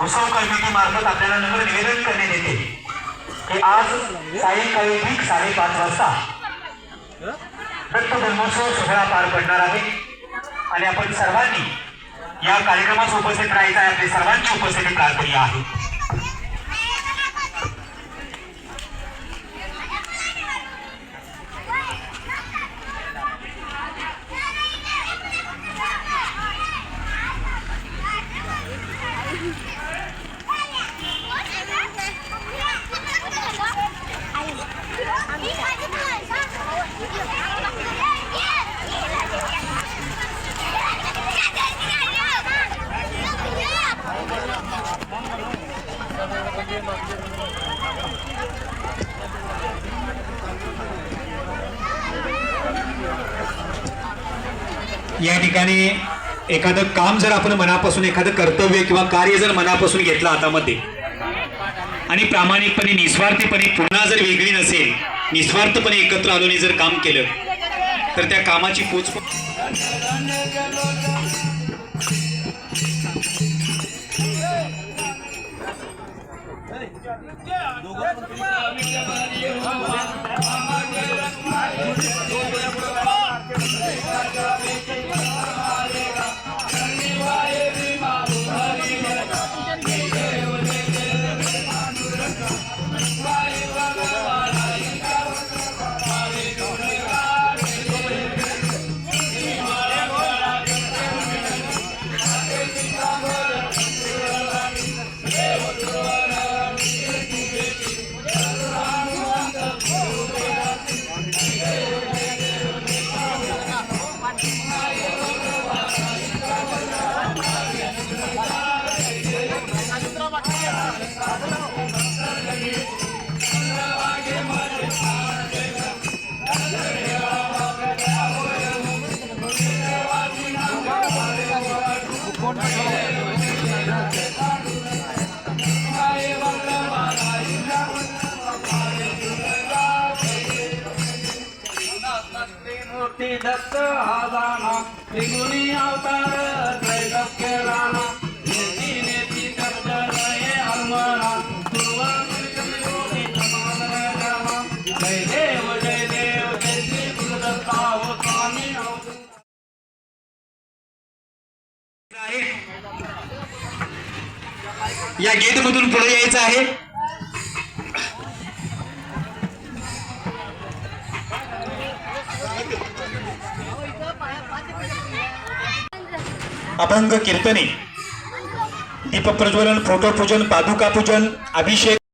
उत्सव कमिटीमार्फत आपल्याला नम्र निवेदन करण्यात येते की आज सायंकाळी ठीक 5:30 वाजता दत्त ब्रह्मोत्सव सोहळा पार पडणार आहे आणि आपण सर्वांनी या कार्यक्रमास उपस्थित राहायचं आहे। आपली सर्वांची उपस्थिती प्रार्थनीय आहे। या ठिकाणी एखादं काम जर आपण मनापासून एखादं कर्तव्य किंवा कार्य जर मनापासून घेतलं हातामध्ये आणि प्रामाणिकपणे निस्वार्थीपणे पुन्हा जर वेगळी नसेल निस्वार्थपणे एकत्र आलोने जर काम केलं तर त्या कामाची पोच दत्त आदाना त्रिगुणी अवतार त्रैलोक्य राणा नेती नेती कर्तव्य अलमना जय देव जय देव जय श्री गुरुदत्ता हो स्वामी या गेट मधून पुढे यायचं आहे। अभंग कीर्तने, दीप प्रज्वलन, फोटो पूजन, पादुका पूजन, अभिषेक